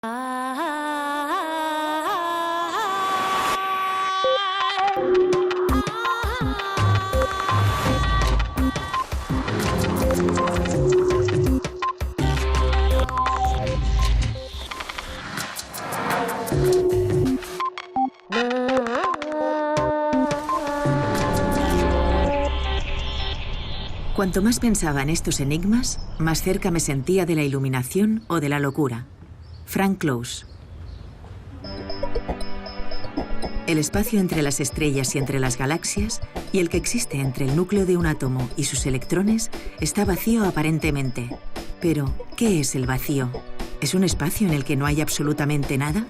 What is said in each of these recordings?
Cuanto más pensaba en estos enigmas, más cerca me sentía de la iluminación o de la locura. Frank Close. El espacio entre las estrellas y entre las galaxias, y el que existe entre el núcleo de un átomo y sus electrones, está vacío aparentemente. Pero, ¿qué es el vacío? ¿Es un espacio en el que no hay absolutamente nada?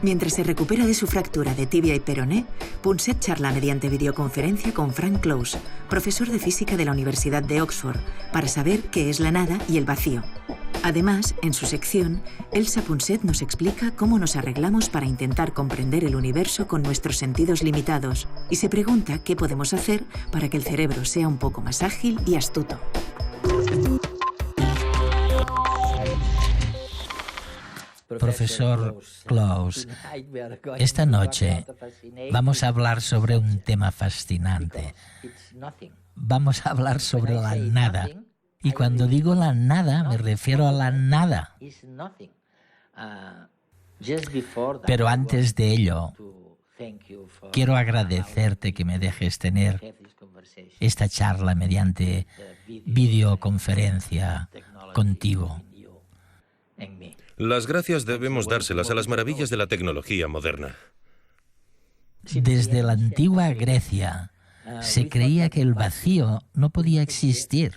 Mientras se recupera de su fractura de tibia y peroné, Punset charla mediante videoconferencia con Frank Close, profesor de física de la Universidad de Oxford, para saber qué es la nada y el vacío. Además, en su sección, Elsa Punset nos explica cómo nos arreglamos para intentar comprender el universo con nuestros sentidos limitados y se pregunta qué podemos hacer para que el cerebro sea un poco más ágil y astuto. Profesor Close, esta noche vamos a hablar sobre un tema fascinante. Vamos a hablar sobre la nada. Y cuando digo la nada, me refiero a la nada. Pero antes de ello, quiero agradecerte que me dejes tener esta charla mediante videoconferencia contigo. Las gracias debemos dárselas a las maravillas de la tecnología moderna. Desde la antigua Grecia se creía que el vacío no podía existir.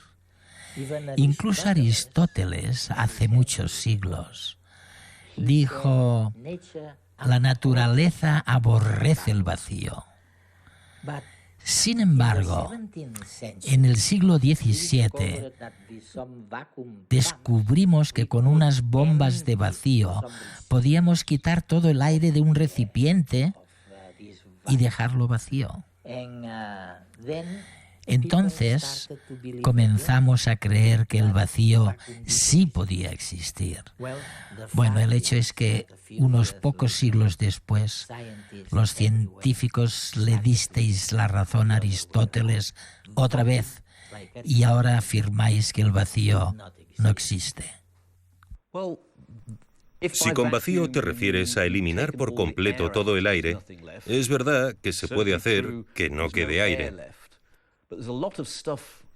Incluso Aristóteles, hace muchos siglos, dijo: la naturaleza aborrece el vacío. Sin embargo, en el siglo XVII descubrimos que con unas bombas de vacío podíamos quitar todo el aire de un recipiente y dejarlo vacío. Entonces comenzamos a creer que el vacío sí podía existir. Bueno, el hecho es que unos pocos siglos después, los científicos le disteis la razón a Aristóteles otra vez y ahora afirmáis que el vacío no existe. Si con vacío te refieres a eliminar por completo todo el aire, es verdad que se puede hacer que no quede aire.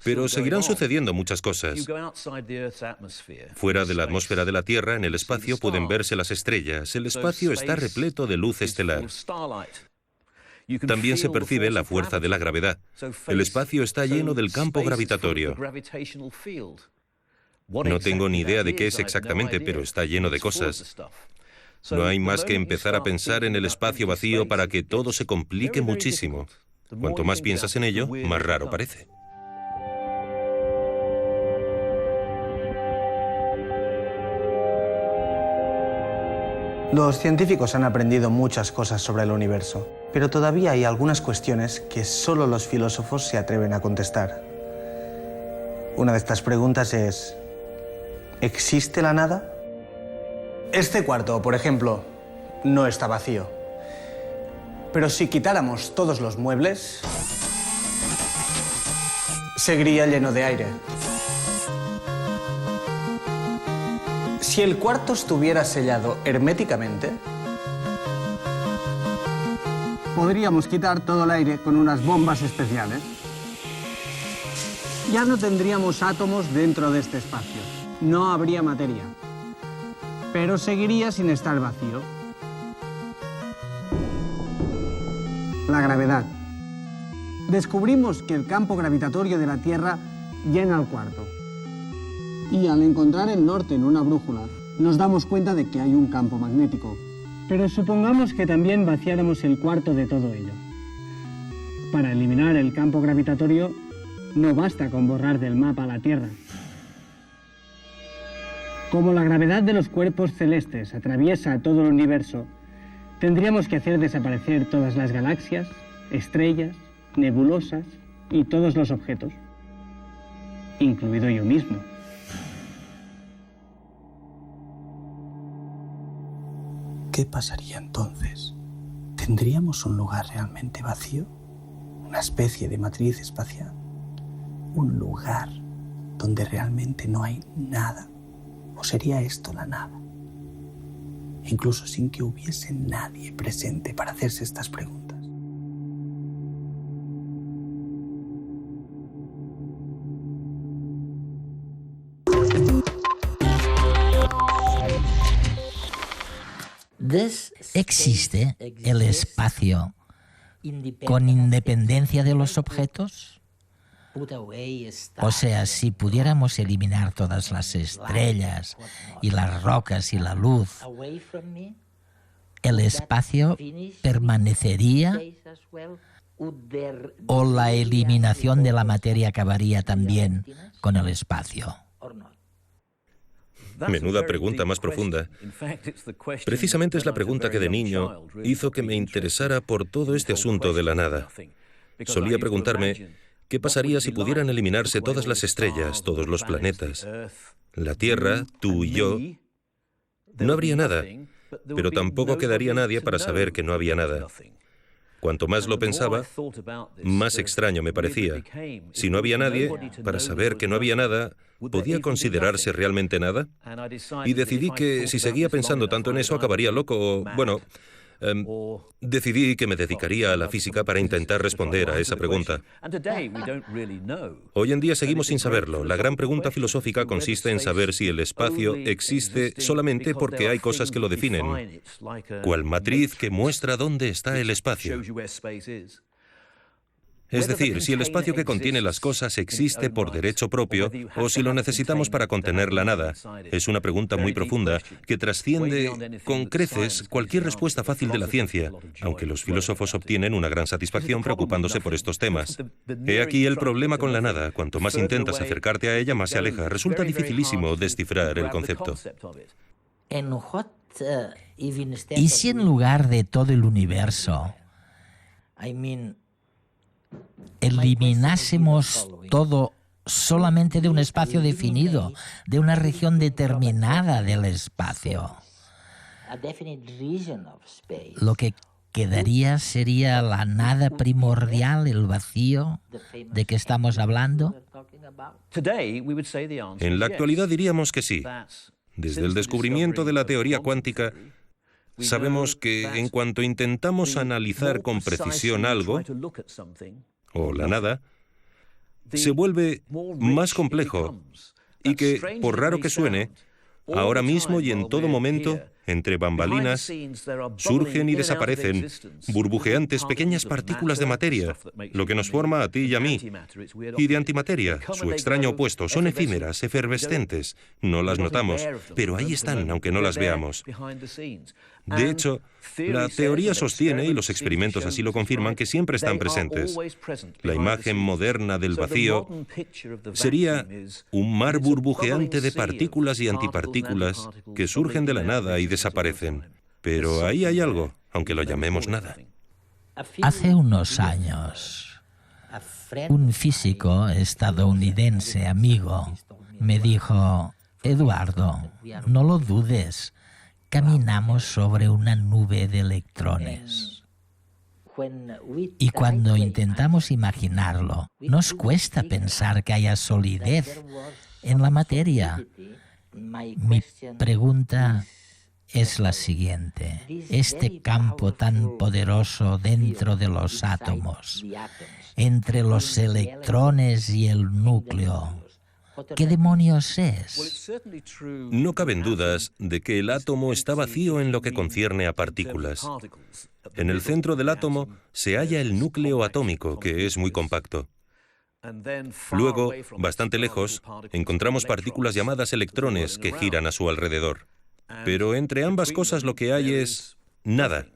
Pero seguirán sucediendo muchas cosas. Fuera de la atmósfera de la Tierra, en el espacio, pueden verse las estrellas. El espacio está repleto de luz estelar. También se percibe la fuerza de la gravedad. El espacio está lleno del campo gravitatorio. No tengo ni idea de qué es exactamente, pero está lleno de cosas. No hay más que empezar a pensar en el espacio vacío para que todo se complique muchísimo. Cuanto más piensas en ello, más raro parece. Los científicos han aprendido muchas cosas sobre el universo, pero todavía hay algunas cuestiones que solo los filósofos se atreven a contestar. Una de estas preguntas es: ¿existe la nada? Este cuarto, por ejemplo, no está vacío. Pero si quitáramos todos los muebles, seguiría lleno de aire. Si el cuarto estuviera sellado herméticamente, podríamos quitar todo el aire con unas bombas especiales. Ya no tendríamos átomos dentro de este espacio. No habría materia. Pero seguiría sin estar vacío. La gravedad. Descubrimos que el campo gravitatorio de la Tierra llena el cuarto. Y al encontrar el norte en una brújula, nos damos cuenta de que hay un campo magnético. Pero supongamos que también vaciáramos el cuarto de todo ello. Para eliminar el campo gravitatorio, no basta con borrar del mapa la Tierra. Como la gravedad de los cuerpos celestes atraviesa todo el universo, tendríamos que hacer desaparecer todas las galaxias, estrellas, nebulosas y todos los objetos, incluido yo mismo. ¿Qué pasaría entonces? ¿Tendríamos un lugar realmente vacío? ¿Una especie de matriz espacial? ¿Un lugar donde realmente no hay nada? ¿O sería esto la nada? Incluso sin que hubiese nadie presente para hacerse estas preguntas. ¿Existe el espacio con independencia de los objetos? O sea, si pudiéramos eliminar todas las estrellas y las rocas y la luz, ¿el espacio permanecería? ¿O la eliminación de la materia acabaría también con el espacio? Menuda pregunta más profunda. Precisamente es la pregunta que de niño hizo que me interesara por todo este asunto de la nada. Solía preguntarme, ¿qué pasaría si pudieran eliminarse todas las estrellas, todos los planetas? La Tierra, tú y yo, no habría nada, pero tampoco quedaría nadie para saber que no había nada. Cuanto más lo pensaba, más extraño me parecía. Si no había nadie, para saber que no había nada, ¿podía considerarse realmente nada? Y decidí que si seguía pensando tanto en eso, acabaría loco. Bueno, decidí que me dedicaría a la física para intentar responder a esa pregunta. Hoy en día seguimos sin saberlo. La gran pregunta filosófica consiste en saber si el espacio existe solamente porque hay cosas que lo definen, cual matriz que muestra dónde está el espacio. Es decir, si el espacio que contiene las cosas existe por derecho propio o si lo necesitamos para contener la nada. Es una pregunta muy profunda que trasciende con creces cualquier respuesta fácil de la ciencia, aunque los filósofos obtienen una gran satisfacción preocupándose por estos temas. He aquí el problema con la nada. Cuanto más intentas acercarte a ella, más se aleja. Resulta dificilísimo descifrar el concepto. ¿Y si en lugar de todo el universo eliminásemos todo solamente de un espacio definido, de una región determinada del espacio? Lo que quedaría sería la nada primordial, el vacío de que estamos hablando. En la actualidad diríamos que sí. Desde el descubrimiento de la teoría cuántica, sabemos que en cuanto intentamos analizar con precisión algo, o la nada, se vuelve más complejo y que, por raro que suene, ahora mismo y en todo momento, entre bambalinas, surgen y desaparecen burbujeantes pequeñas partículas de materia, lo que nos forma a ti y a mí, y de antimateria, su extraño opuesto. Son efímeras, efervescentes, no las notamos, pero ahí están, aunque no las veamos. De hecho, la teoría sostiene, y los experimentos así lo confirman, que siempre están presentes. La imagen moderna del vacío sería un mar burbujeante de partículas y antipartículas que surgen de la nada y desaparecen. Pero ahí hay algo, aunque lo llamemos nada. Hace unos años, un físico estadounidense amigo me dijo: Eduardo, no lo dudes, caminamos sobre una nube de electrones. Y cuando intentamos imaginarlo, nos cuesta pensar que haya solidez en la materia. Mi pregunta es la siguiente: este campo tan poderoso dentro de los átomos, entre los electrones y el núcleo, ¿qué demonios es? No caben dudas de que el átomo está vacío en lo que concierne a partículas. En el centro del átomo se halla el núcleo atómico, que es muy compacto. Luego, bastante lejos, encontramos partículas llamadas electrones que giran a su alrededor. Pero entre ambas cosas lo que hay es nada.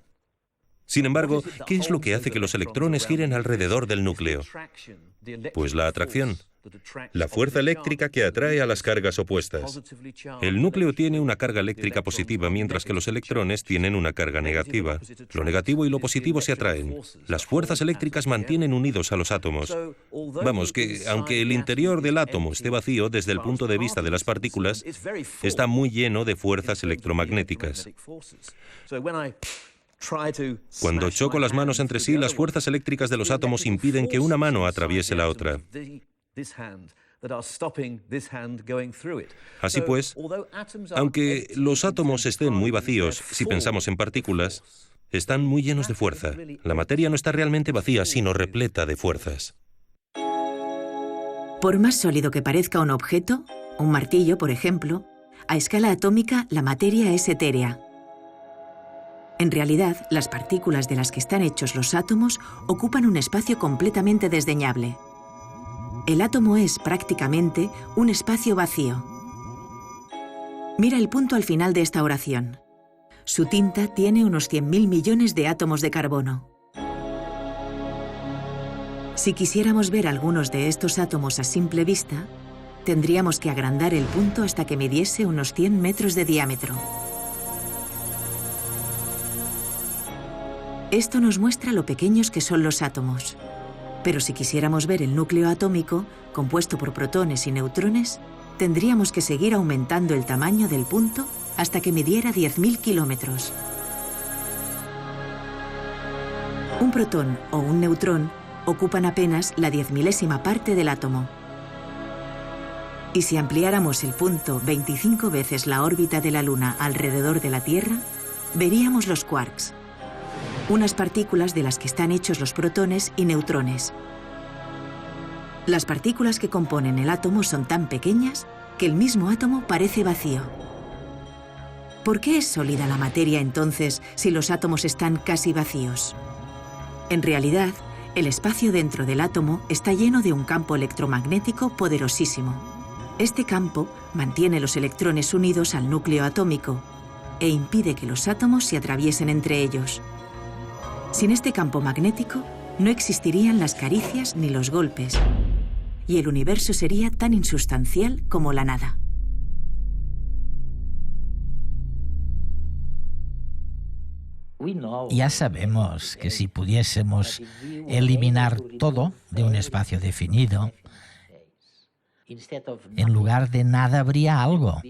Sin embargo, ¿qué es lo que hace que los electrones giren alrededor del núcleo? Pues la atracción. la fuerza eléctrica que atrae a las cargas opuestas. El núcleo tiene una carga eléctrica positiva, mientras que los electrones tienen una carga negativa. Lo negativo y lo positivo se atraen. Las fuerzas eléctricas mantienen unidos a los átomos. Vamos, que aunque el interior del átomo esté vacío, desde el punto de vista de las partículas, está muy lleno de fuerzas electromagnéticas. Cuando choco las manos entre sí, las fuerzas eléctricas de los átomos impiden que una mano atraviese la otra. Así pues, aunque los átomos estén muy vacíos, si pensamos en partículas, están muy llenos de fuerza. La materia no está realmente vacía, sino repleta de fuerzas. Por más sólido que parezca un objeto, un martillo, por ejemplo, a escala atómica la materia es etérea. En realidad, las partículas de las que están hechos los átomos ocupan un espacio completamente desdeñable. El átomo es, prácticamente, un espacio vacío. Mira el punto al final de esta oración. Su tinta tiene unos 100.000 millones de átomos de carbono. Si quisiéramos ver algunos de estos átomos a simple vista, tendríamos que agrandar el punto hasta que midiese unos 100 metros de diámetro. Esto nos muestra lo pequeños que son los átomos. Pero si quisiéramos ver el núcleo atómico, compuesto por protones y neutrones, tendríamos que seguir aumentando el tamaño del punto hasta que midiera 10.000 kilómetros. Un protón o un neutrón ocupan apenas la 10.000ª parte del átomo. Y si ampliáramos el punto 25 veces la órbita de la Luna alrededor de la Tierra, veríamos los quarks, unas partículas de las que están hechos los protones y neutrones. Las partículas que componen el átomo son tan pequeñas que el mismo átomo parece vacío. ¿Por qué es sólida la materia entonces si los átomos están casi vacíos? En realidad, el espacio dentro del átomo está lleno de un campo electromagnético poderosísimo. Este campo mantiene los electrones unidos al núcleo atómico e impide que los átomos se atraviesen entre ellos. Sin este campo magnético, no existirían las caricias ni los golpes, y el universo sería tan insustancial como la nada. Ya sabemos que si pudiésemos eliminar todo de un espacio definido, en lugar de nada habría algo.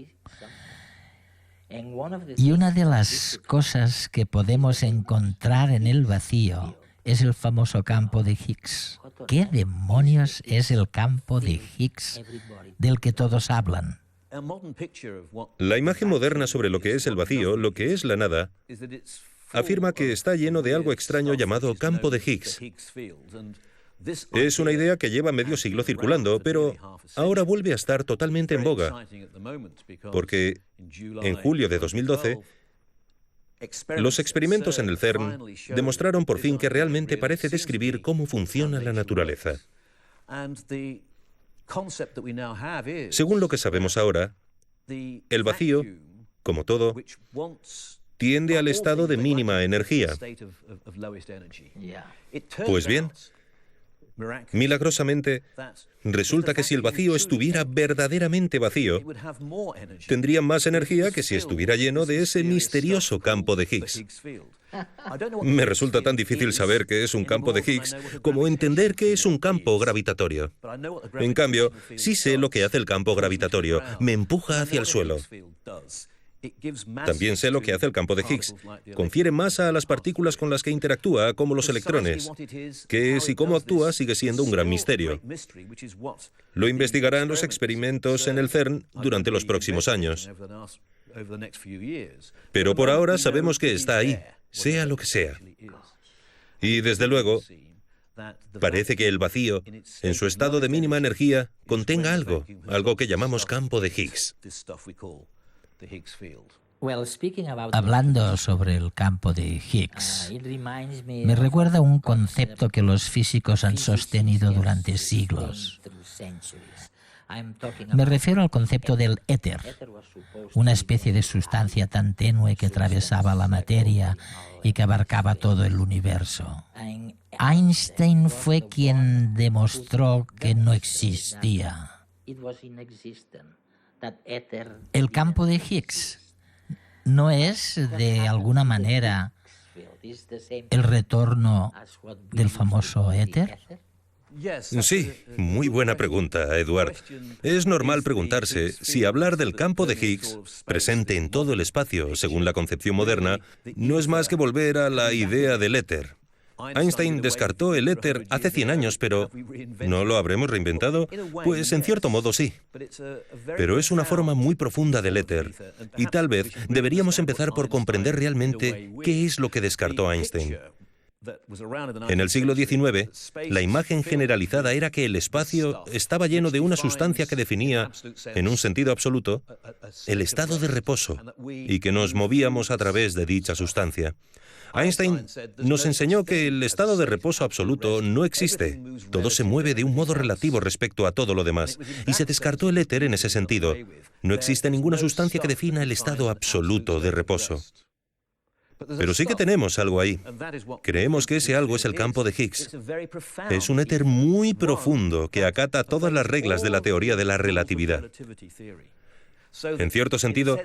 Y una de las cosas que podemos encontrar en el vacío es el famoso campo de Higgs. ¿Qué demonios es el campo de Higgs del que todos hablan? La imagen moderna sobre lo que es el vacío, lo que es la nada, afirma que está lleno de algo extraño llamado campo de Higgs. Es una idea que lleva medio siglo circulando, pero ahora vuelve a estar totalmente en boga, porque en julio de 2012, los experimentos en el CERN demostraron por fin que realmente parece describir cómo funciona la naturaleza. Según lo que sabemos ahora, el vacío, como todo, tiende al estado de mínima energía. Pues bien, milagrosamente, resulta que si el vacío estuviera verdaderamente vacío, tendría más energía que si estuviera lleno de ese misterioso campo de Higgs. Me resulta tan difícil saber qué es un campo de Higgs como entender qué es un campo gravitatorio. En cambio, sí sé lo que hace el campo gravitatorio. Me empuja hacia el suelo. También sé lo que hace el campo de Higgs. Confiere masa a las partículas con las que interactúa, como los electrones. Qué es y cómo actúa sigue siendo un gran misterio. Lo investigarán los experimentos en el CERN durante los próximos años. Pero por ahora sabemos que está ahí, sea lo que sea. Y desde luego, parece que el vacío, en su estado de mínima energía, contenga algo que llamamos campo de Higgs. Hablando sobre el campo de Higgs, me recuerda un concepto que los físicos han sostenido durante siglos. Me refiero al concepto del éter, una especie de sustancia tan tenue que atravesaba la materia y que abarcaba todo el universo. Einstein fue quien demostró que no existía. El campo de Higgs no es, de alguna manera, el retorno del famoso éter. Sí, muy buena pregunta, Edward. Es normal preguntarse si hablar del campo de Higgs, presente en todo el espacio según la concepción moderna, no es más que volver a la idea del éter. Einstein descartó el éter hace 100 años, pero ¿no lo habremos reinventado? Pues en cierto modo sí. Pero es una forma muy profunda del éter, y tal vez deberíamos empezar por comprender realmente qué es lo que descartó Einstein. En el siglo XIX, la imagen generalizada era que el espacio estaba lleno de una sustancia que definía, en un sentido absoluto, el estado de reposo, y que nos movíamos a través de dicha sustancia. Einstein nos enseñó que el estado de reposo absoluto no existe. Todo se mueve de un modo relativo respecto a todo lo demás. Y se descartó el éter en ese sentido. No existe ninguna sustancia que defina el estado absoluto de reposo. Pero sí que tenemos algo ahí. Creemos que ese algo es el campo de Higgs. Es un éter muy profundo que acata todas las reglas de la teoría de la relatividad. En cierto sentido,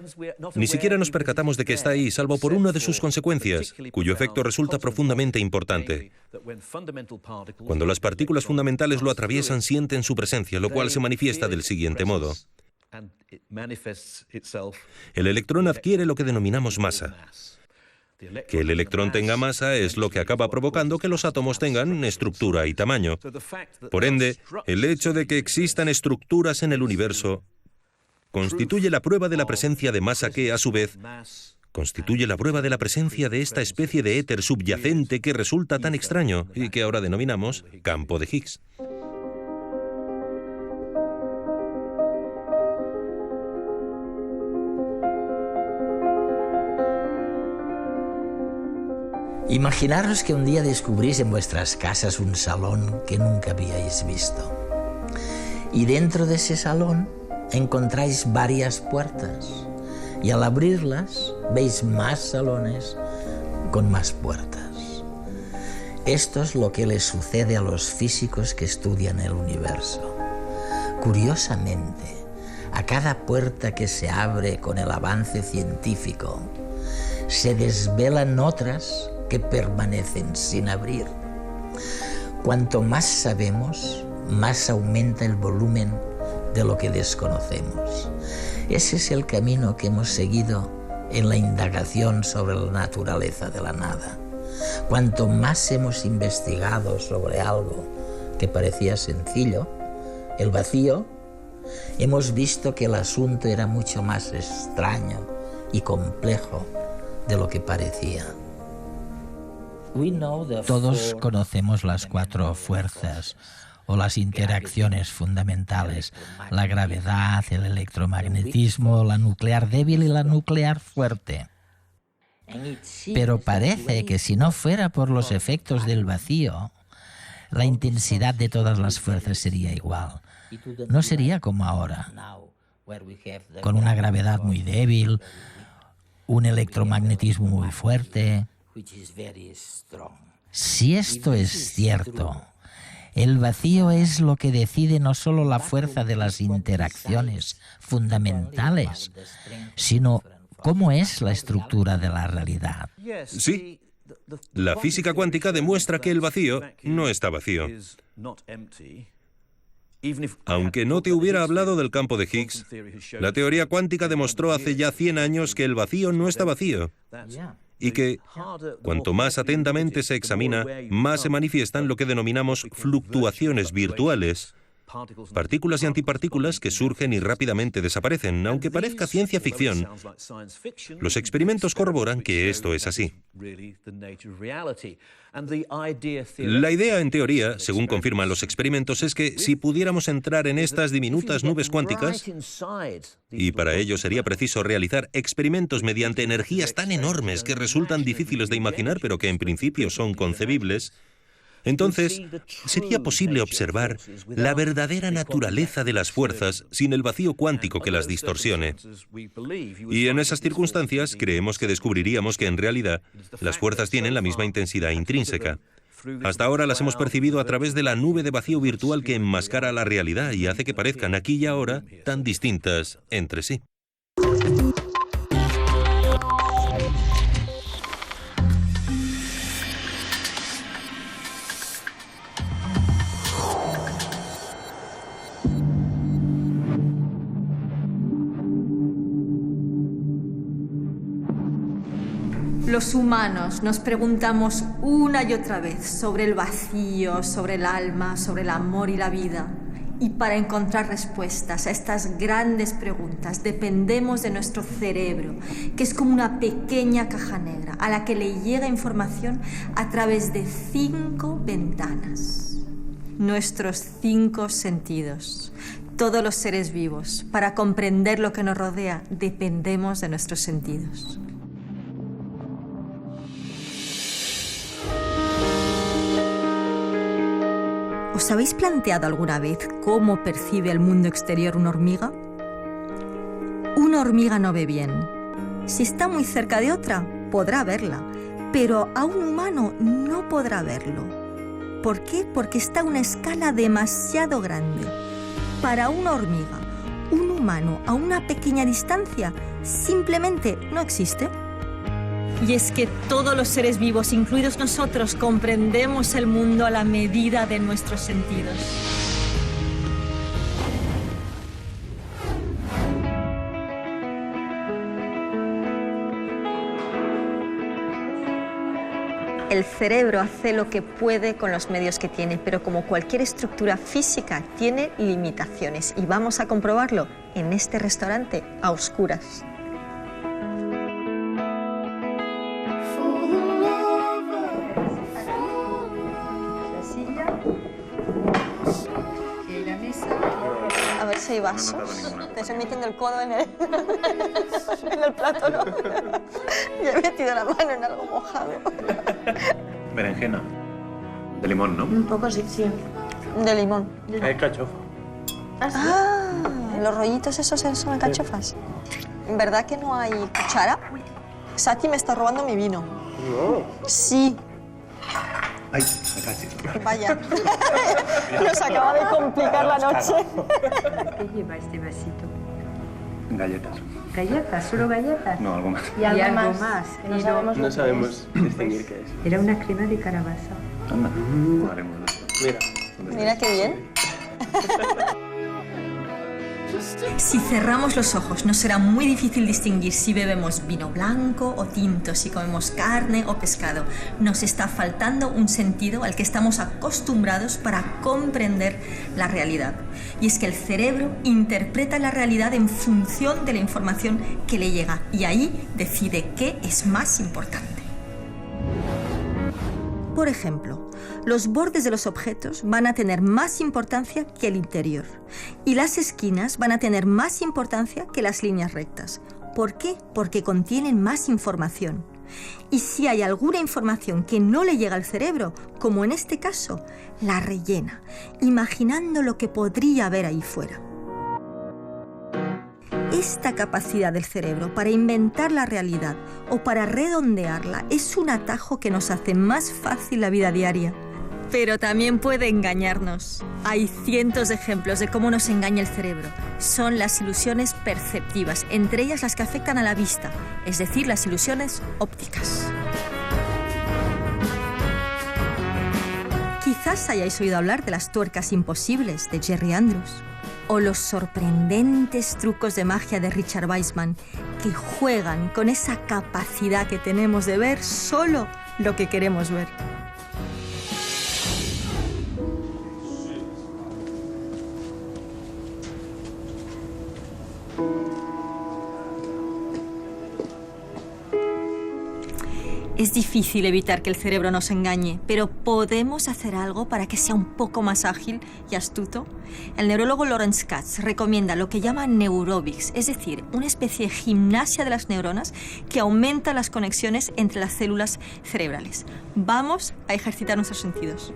ni siquiera nos percatamos de que está ahí, salvo por una de sus consecuencias, cuyo efecto resulta profundamente importante. Cuando las partículas fundamentales lo atraviesan, sienten su presencia, lo cual se manifiesta del siguiente modo. El electrón adquiere lo que denominamos masa. Que el electrón tenga masa es lo que acaba provocando que los átomos tengan estructura y tamaño. Por ende, el hecho de que existan estructuras en el universo constituye la prueba de la presencia de masa que, a su vez, constituye la prueba de la presencia de esta especie de éter subyacente que resulta tan extraño y que ahora denominamos campo de Higgs. Imaginaros que un día descubrís en vuestras casas un salón que nunca habíais visto. Y dentro de ese salón encontráis varias puertas. Y al abrirlas veis más salones con más puertas. Esto es lo que les sucede a los físicos que estudian el universo. Curiosamente, a cada puerta que se abre con el avance científico, se desvelan otras que permanecen sin abrir. Cuanto más sabemos, más aumenta el volumen de lo que desconocemos. Ese es el camino que hemos seguido en la indagación sobre la naturaleza de la nada. Cuanto más hemos investigado sobre algo que parecía sencillo, el vacío, hemos visto que el asunto era mucho más extraño y complejo de lo que parecía. Todos conocemos las 4 fuerzas o las interacciones fundamentales: la gravedad, el electromagnetismo, la nuclear débil y la nuclear fuerte. Pero parece que si no fuera por los efectos del vacío, la intensidad de todas las fuerzas sería igual. No sería como ahora, con una gravedad muy débil, un electromagnetismo muy fuerte. Si esto es cierto, el vacío es lo que decide no solo la fuerza de las interacciones fundamentales, sino cómo es la estructura de la realidad. Sí, la física cuántica demuestra que el vacío no está vacío. Aunque no te hubiera hablado del campo de Higgs, la teoría cuántica demostró hace ya 100 años que el vacío no está vacío. Y que, cuanto más atentamente se examina, más se manifiestan lo que denominamos fluctuaciones virtuales, partículas y antipartículas que surgen y rápidamente desaparecen. Aunque parezca ciencia ficción, los experimentos corroboran que esto es así. La idea, en teoría, según confirman los experimentos, es que si pudiéramos entrar en estas diminutas nubes cuánticas, y para ello sería preciso realizar experimentos mediante energías tan enormes que resultan difíciles de imaginar, pero que en principio son concebibles, Entonces, sería posible observar la verdadera naturaleza de las fuerzas sin el vacío cuántico que las distorsione. Y en esas circunstancias creemos que descubriríamos que en realidad las fuerzas tienen la misma intensidad intrínseca. Hasta ahora las hemos percibido a través de la nube de vacío virtual que enmascara la realidad y hace que parezcan aquí y ahora tan distintas entre sí. Los humanos nos preguntamos una y otra vez sobre el vacío, sobre el alma, sobre el amor y la vida. Y para encontrar respuestas a estas grandes preguntas dependemos de nuestro cerebro, que es como una pequeña caja negra a la que le llega información a través de 5 ventanas. Nuestros 5 sentidos. Todos los seres vivos, para comprender lo que nos rodea, dependemos de nuestros sentidos. ¿Os habéis planteado alguna vez cómo percibe el mundo exterior una hormiga? Una hormiga no ve bien. Si está muy cerca de otra, podrá verla, pero a un humano no podrá verlo. ¿Por qué? Porque está a una escala demasiado grande. Para una hormiga, un humano a una pequeña distancia simplemente no existe. Y es que todos los seres vivos, incluidos nosotros, comprendemos el mundo a la medida de nuestros sentidos. El cerebro hace lo que puede con los medios que tiene, pero como cualquier estructura física, tiene limitaciones. Y vamos a comprobarlo en este restaurante a oscuras. A ver si hay vasos. Te estoy metiendo el codo en el plato, ¿no? Ya he metido la mano en algo mojado. Berenjena. De limón, ¿no? Un poco sí, sí. De limón. Es cachofa. Ah, los rollitos esos son alcachofas. ¿Verdad que no hay cuchara? Sati me está robando mi vino. No. Sí. Ay, acá sí. Vaya. Nos acaba de complicar la noche. ¿Qué lleva este vasito? Galletas. ¿Galletas? ¿Solo galletas? No, algo más. Y algo más. Que no sabemos No sabemos distinguir qué es. Era una crema de calabaza. Anda, haremos eso. Mira. Mira qué bien. Si cerramos los ojos, nos será muy difícil distinguir si bebemos vino blanco o tinto, si comemos carne o pescado. Nos está faltando un sentido al que estamos acostumbrados para comprender la realidad. Y es que el cerebro interpreta la realidad en función de la información que le llega y ahí decide qué es más importante. Por ejemplo, los bordes de los objetos van a tener más importancia que el interior y las esquinas van a tener más importancia que las líneas rectas. ¿Por qué? Porque contienen más información. Y si hay alguna información que no le llega al cerebro, como en este caso, la rellena, imaginando lo que podría haber ahí fuera. Esta capacidad del cerebro para inventar la realidad o para redondearla es un atajo que nos hace más fácil la vida diaria. Pero también puede engañarnos. Hay cientos de ejemplos de cómo nos engaña el cerebro. Son las ilusiones perceptivas, entre ellas las que afectan a la vista, es decir, las ilusiones ópticas. Quizás hayáis oído hablar de las tuercas imposibles de Jerry Andrews o los sorprendentes trucos de magia de Richard Wiseman que juegan con esa capacidad que tenemos de ver solo lo que queremos ver. Es difícil evitar que el cerebro nos engañe, pero ¿podemos hacer algo para que sea un poco más ágil y astuto? El neurólogo Lawrence Katz recomienda lo que llama neurobics, es decir, una especie de gimnasia de las neuronas que aumenta las conexiones entre las células cerebrales. Vamos a ejercitar nuestros sentidos.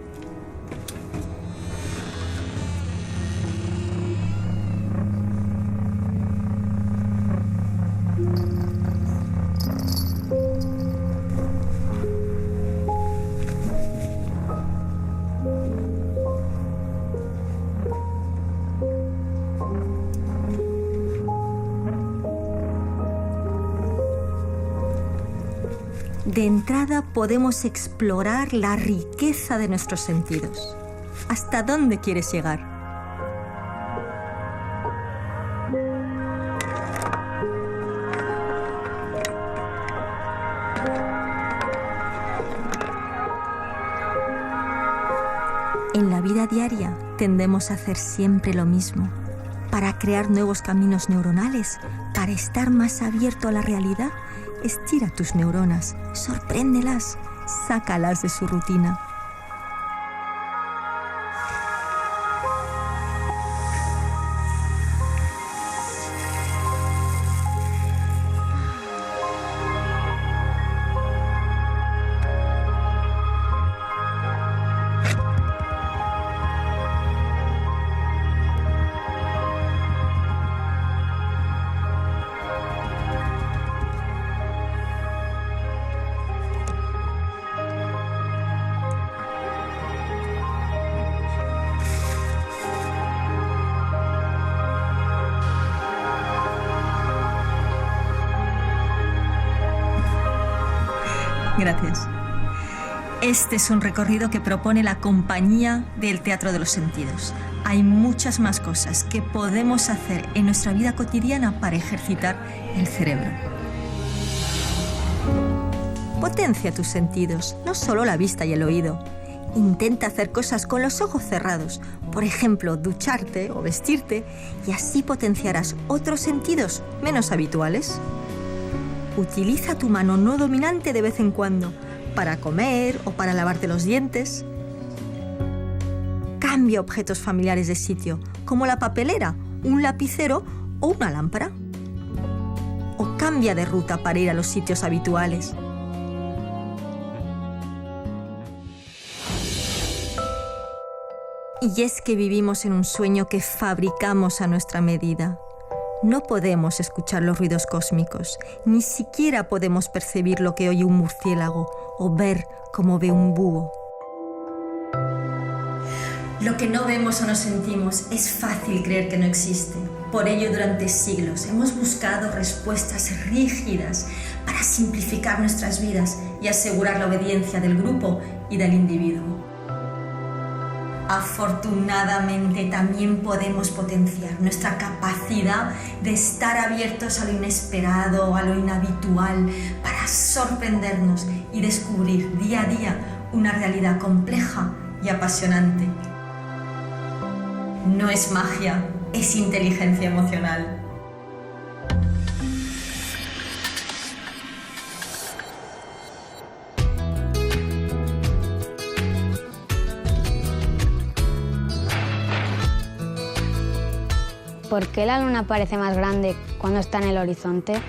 De entrada podemos explorar la riqueza de nuestros sentidos. ¿Hasta dónde quieres llegar? En la vida diaria tendemos a hacer siempre lo mismo. Para crear nuevos caminos neuronales, para estar más abierto a la realidad, estira tus neuronas, sorpréndelas, sácalas de su rutina. Gracias. Este es un recorrido que propone la compañía del Teatro de los Sentidos. Hay muchas más cosas que podemos hacer en nuestra vida cotidiana para ejercitar el cerebro. Potencia tus sentidos, no solo la vista y el oído. Intenta hacer cosas con los ojos cerrados, por ejemplo, ducharte o vestirte, y así potenciarás otros sentidos menos habituales. Utiliza tu mano no dominante de vez en cuando, para comer o para lavarte los dientes. Cambia objetos familiares de sitio, como la papelera, un lapicero o una lámpara. O cambia de ruta para ir a los sitios habituales. Y es que vivimos en un sueño que fabricamos a nuestra medida. No podemos escuchar los ruidos cósmicos, ni siquiera podemos percibir lo que oye un murciélago o ver cómo ve un búho. Lo que no vemos o no sentimos es fácil creer que no existe. Por ello, durante siglos hemos buscado respuestas rígidas para simplificar nuestras vidas y asegurar la obediencia del grupo y del individuo. Afortunadamente, también podemos potenciar nuestra capacidad de estar abiertos a lo inesperado, a lo inhabitual, para sorprendernos y descubrir día a día una realidad compleja y apasionante. No es magia, es inteligencia emocional. ¿Por qué la luna parece más grande cuando está en el horizonte?